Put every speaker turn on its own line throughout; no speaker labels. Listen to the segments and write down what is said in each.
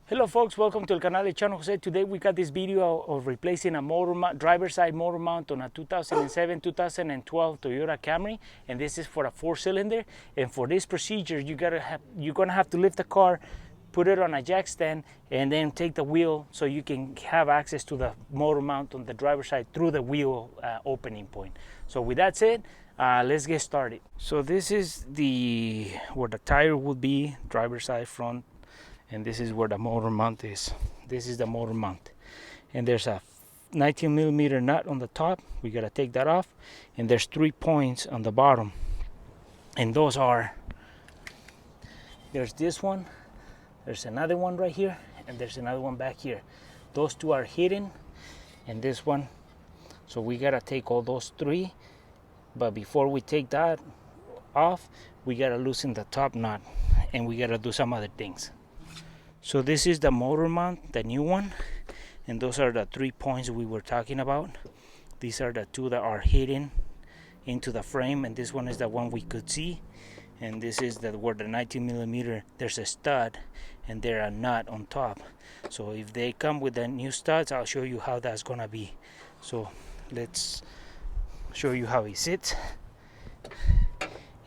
Hello folks, welcome to El Canal de Chano Jose. Today we got this video of replacing a driver's side motor mount on a 2007-2012 Toyota Camry, and this is for a 4-cylinder. And for this procedure, you're gonna have to lift the car, put it on a jack stand, and then take the wheel so you can have access to the motor mount on the driver's side through the wheel opening point. So with that said, let's get started. So this is where the tire would be, driver's side front. And this is where the motor mount is. This is the motor mount. And there's a 19mm nut on the top. We gotta take that off. And there's 3 points on the bottom. And those are, there's this one, there's another one right here, and there's another one back here. Those 2 are hidden, and this one. So we gotta take all those 3. But before we take that off, we gotta loosen the top nut, and we gotta do some other things. So this is the motor mount, the new one, and those are the 3 points we were talking about. These are the 2 that are hidden into the frame, and this one is the one we could see. And this is where the 19mm, there's a stud and there a nut on top. So if they come with the new studs, I'll show you how that's gonna be. So let's show you how it sits.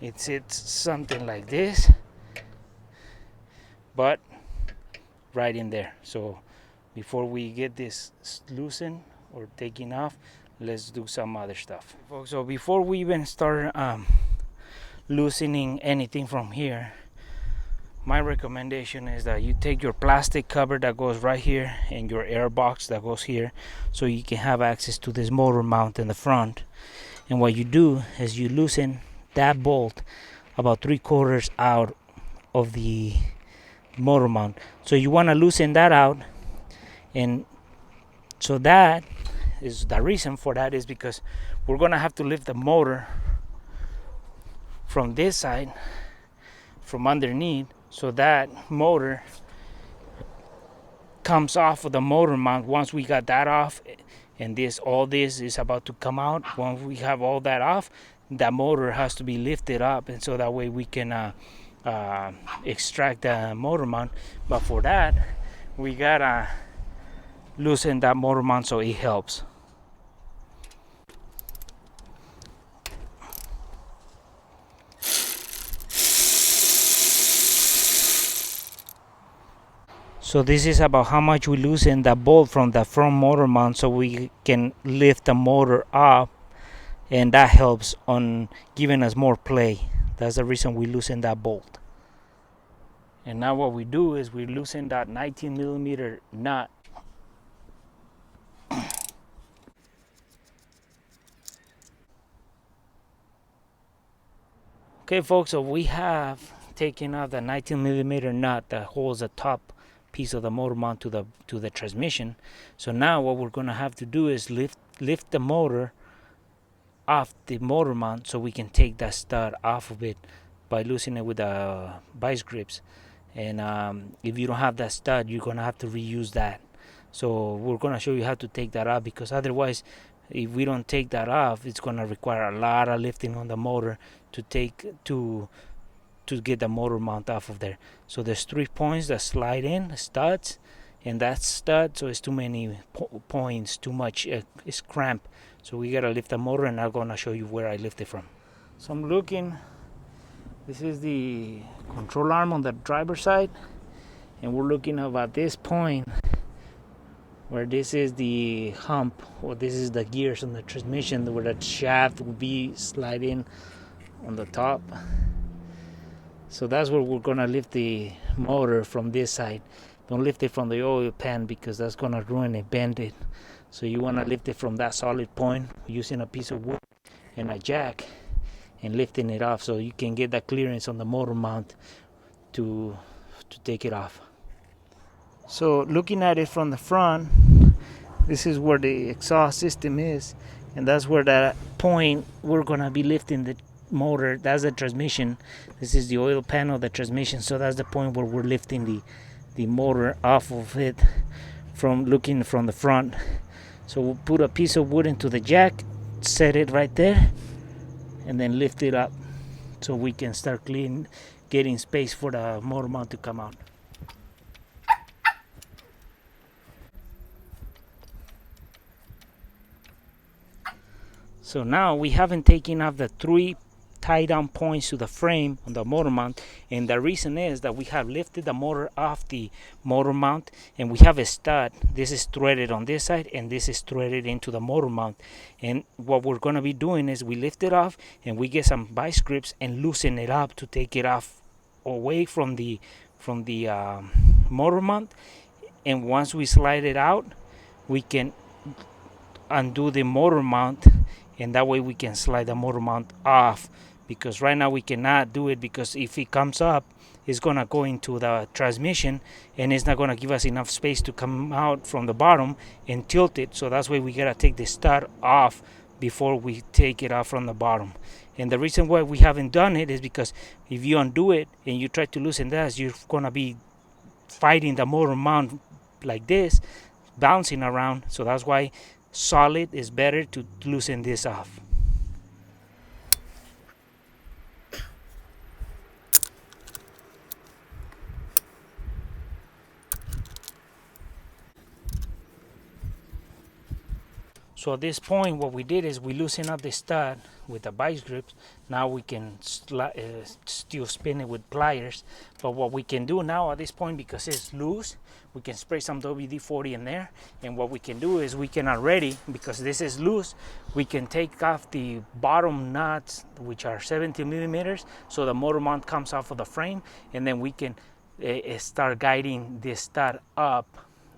It sits something like this, but right in there. So before we get this loosened or taking off, let's do some other stuff. So before we even start loosening anything from here, my recommendation is that you take your plastic cover that goes right here and your air box that goes here, so you can have access to this motor mount in the front. And what you do is you loosen that bolt about 3/4 out of the motor mount. So you want to loosen that out, and so that is the reason for that is because we're going to have to lift the motor from this side, from underneath, so that motor comes off of the motor mount. Once we got that off, and all this is about to come out, once we have all that off, that motor has to be lifted up, and so that way we can extract the motor mount. But for that, we gotta loosen that motor mount so it helps. So this is about how much we loosen the bolt from the front motor mount so we can lift the motor up, and that helps on giving us more play. That's the reason we loosen that bolt. And now what we do is we loosen that 19mm nut. Okay folks, so we have taken off the 19mm nut that holds the top piece of the motor mount to the transmission. So now what we're gonna have to do is lift the motor off the motor mount so we can take that stud off of it by loosening it with the vice grips. And if you don't have that stud, you're gonna have to reuse that. So we're gonna show you how to take that off, because otherwise, if we don't take that off, it's gonna require a lot of lifting on the motor to get the motor mount off of there. So there's 3 points that slide in, studs, and that's stud, so it's too many points, too much, it's cramped. So we gotta lift the motor, and I'm gonna show you where I lift it from. So I'm looking, this is the control arm on the driver's side, and we're looking about this point where this is the hump, or this is the gears on the transmission, where the shaft will be sliding on the top. So that's where we're gonna lift the motor from this side. Don't lift it from the oil pan, because that's gonna ruin it, bend it. So you wanna lift it from that solid point using a piece of wood and a jack, and lifting it off so you can get that clearance on the motor mount to take it off. So looking at it from the front, this is where the exhaust system is, and that's where that point we're gonna be lifting the motor. That's the transmission. This is the oil pan of the transmission, so that's the point where we're lifting the motor off of it from looking from the front. So we'll put a piece of wood into the jack, set it right there, and then lift it up so we can start getting space for the motor mount to come out. So now we haven't taken off the 3 tie down points to the frame on the motor mount, and the reason is that we have lifted the motor off the motor mount, and we have a stud. This is threaded on this side and this is threaded into the motor mount, and what we're going to be doing is we lift it off and we get some vice grips and loosen it up to take it off away from the motor mount. And once we slide it out, we can undo the motor mount, and that way we can slide the motor mount off, because right now we cannot do it, because if it comes up, it's gonna go into the transmission and it's not gonna give us enough space to come out from the bottom and tilt it. So that's why we gotta take the stud off before we take it off from the bottom. And the reason why we haven't done it is because if you undo it and you try to loosen that, you're gonna be fighting the motor mount like this, bouncing around. So that's why solid is better to loosen this off. So at this point, what we did is we loosen up the stud with the vice grips. Now we can still spin it with pliers. But what we can do now at this point, because it's loose, we can spray some WD-40 in there. And what we can do is we can already, because this is loose, we can take off the bottom nuts, which are 17 millimeters. So the motor mount comes off of the frame, and then we can start guiding this stud up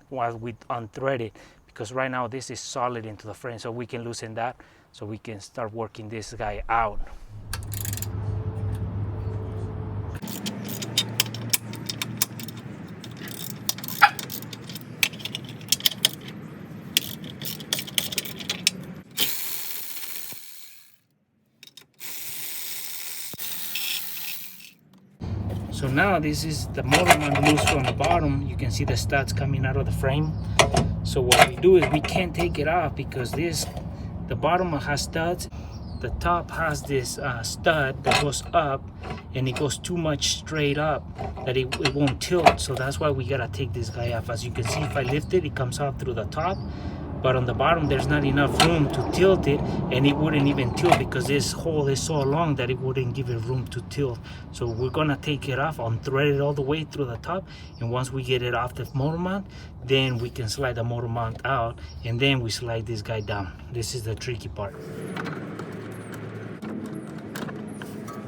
while we unthread it. Because right now this is solid into the frame, so we can loosen that so we can start working this guy out. So now this is the motor mount loose from the bottom. You can see the studs coming out of the frame. So what we do is we can't take it off, because the bottom has studs, the top has this stud that goes up, and it goes too much straight up that it won't tilt. So that's why we gotta take this guy off. As you can see, if I lift it, it comes off through the top, but on the bottom there's not enough room to tilt it, and it wouldn't even tilt because this hole is so long that it wouldn't give it room to tilt. So we're gonna take it off, unthread it all the way through the top, and once we get it off the motor mount, then we can slide the motor mount out, and then we slide this guy down. This is the tricky part.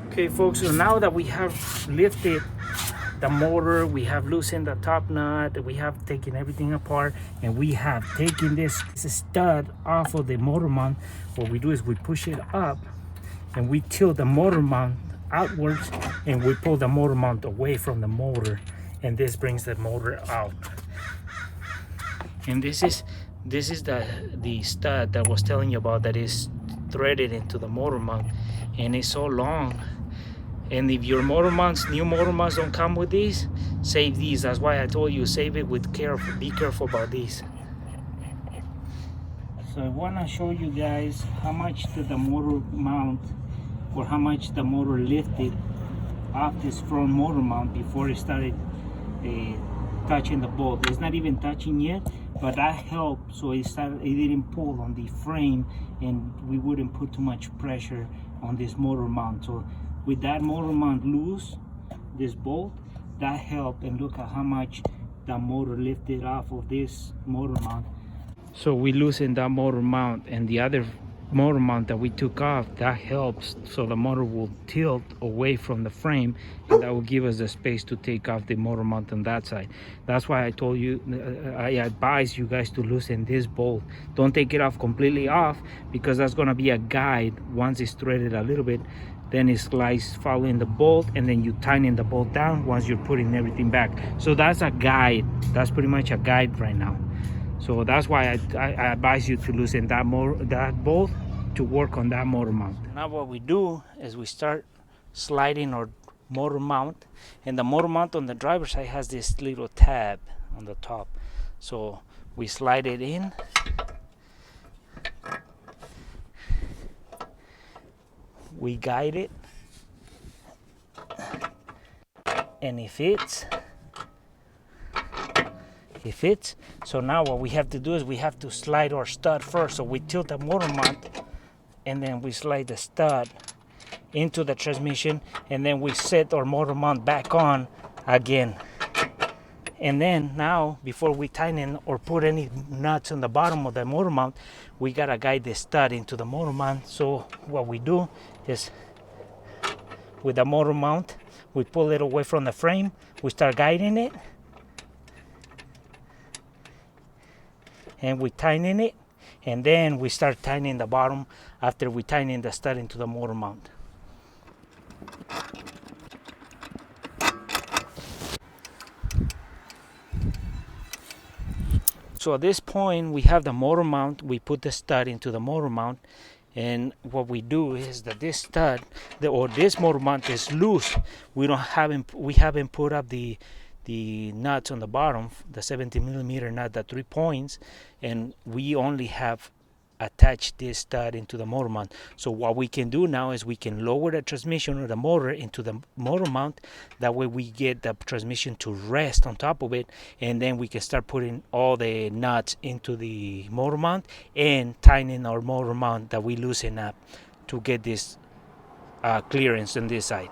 Okay folks, so now that we have lifted the motor, we have loosened the top nut, we have taken everything apart, and we have taken this stud off of the motor mount, what we do is we push it up and we tilt the motor mount outwards, and we pull the motor mount away from the motor, and this brings the motor out. And this is the stud that I was telling you about, that is threaded into the motor mount, and it's so long. And if your motor mounts, new motor mounts don't come with these, save these. That's why I told you, save it with careful. Be careful about these. So I want to show you guys how much did the motor mount, or how much the motor lifted off this front motor mount before it started touching the bolt. It's not even touching yet, but that helped, so it didn't pull on the frame, and we wouldn't put too much pressure on this motor mount. So with that motor mount loose, this bolt, that helped, and look at how much the motor lifted off of this motor mount. So we loosened that motor mount, and the other motor mount that we took off, that helps, so the motor will tilt away from the frame, and that will give us the space to take off the motor mount on that side. That's why I told you, I advise you guys to loosen this bolt. Don't take it off completely off, because that's going to be a guide. Once it's threaded a little bit, then it slides following the bolt, and then you tighten the bolt down once you're putting everything back. So that's a guide. That's pretty much a guide right now. So that's why I advise you to loosen that bolt to work on that motor mount. Now what we do is we start sliding our motor mount, and the motor mount on the driver's side has this little tab on the top. So we slide it in, we guide it, and it fits. It fits. So now what we have to do is we have to slide our stud first. So we tilt the motor mount and then we slide the stud into the transmission, and then we set our motor mount back on again. And then now, before we tighten or put any nuts on the bottom of the motor mount, we gotta guide the stud into the motor mount. So what we do is, with the motor mount, we pull it away from the frame, we start guiding it, and we tighten it, and then we start tightening the bottom after we tighten the stud into the motor mount. So at this point, we have the motor mount. We put the stud into the motor mount, and what we do is that this stud, or this motor mount, is loose. We haven't put up the nuts on the bottom, the 70mm nut, the 3 points, and we only have attached this stud into the motor mount. So what we can do now is we can lower the transmission or the motor into the motor mount. That way we get the transmission to rest on top of it, and then we can start putting all the nuts into the motor mount and tightening our motor mount that we loosen up to get this clearance on this side.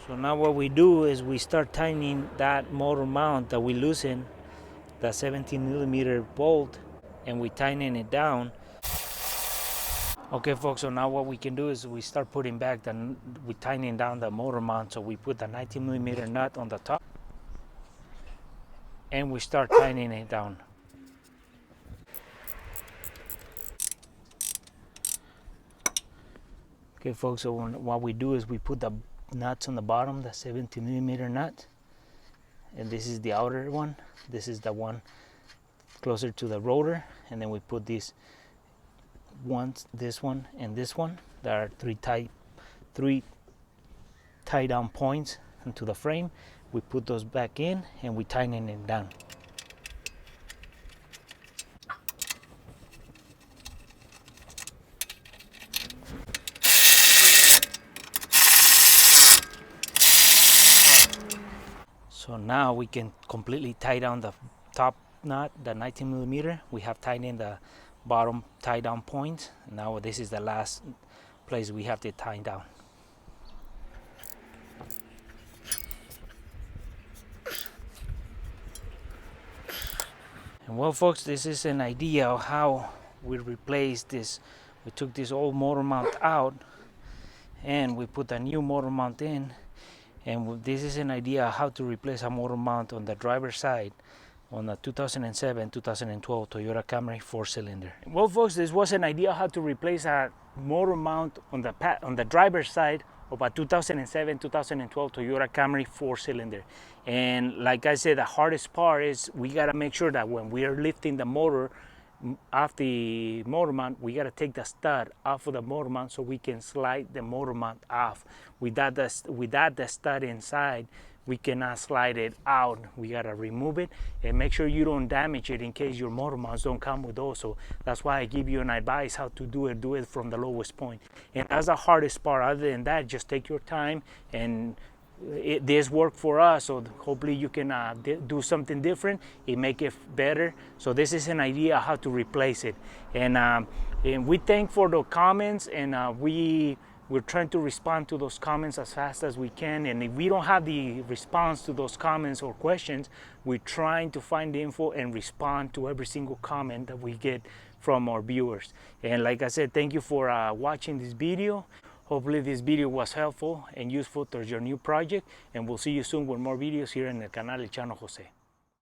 So now what we do is we start tightening that motor mount that we loosen, the 17mm bolt, and we tighten it down. Okay folks, so now what we can do is we start putting back we tightening down the motor mount. So we put the 19mm nut on the top, and we start tightening it down. Okay folks, so what we do is we put the nuts on the bottom, the 70mm nut, and this is the outer one. This is the one closer to the rotor, and then we put this one, and this one. There are three tie down points into the frame. We put those back in, and we tighten it down. So now we can completely tie down the top nut, the 19mm. We have tightened the bottom tie down points. Now this is the last place we have to tie down. And well folks, this is an idea of how we replaced this. We took this old motor mount out and we put a new motor mount in. And this is an idea how to replace a motor mount on the driver's side on a 2007-2012 Toyota Camry 4-cylinder. Well folks, this was an idea how to replace a motor mount on the driver's side of a 2007-2012 Toyota Camry 4-cylinder. And like I said, the hardest part is we gotta make sure that when we are lifting the motor off the motor mount, we got to take the stud off of the motor mount so we can slide the motor mount off. Without the stud inside, we cannot slide it out. We got to remove it and make sure you don't damage it in case your motor mounts don't come with those. So that's why I give you an advice how to do it from the lowest point. And that's the hardest part. Other than that, just take your time, and this worked for us, so hopefully you can do something different and make it better. So this is an idea how to replace it, and we thank for the comments, and we're trying to respond to those comments as fast as we can. And if we don't have the response to those comments or questions, we're trying to find the info and respond to every single comment that we get from our viewers. And like I said, thank you for watching this video. Hopefully this video was helpful and useful towards your new project, and we'll see you soon with more videos here in el canal El Chano Jose.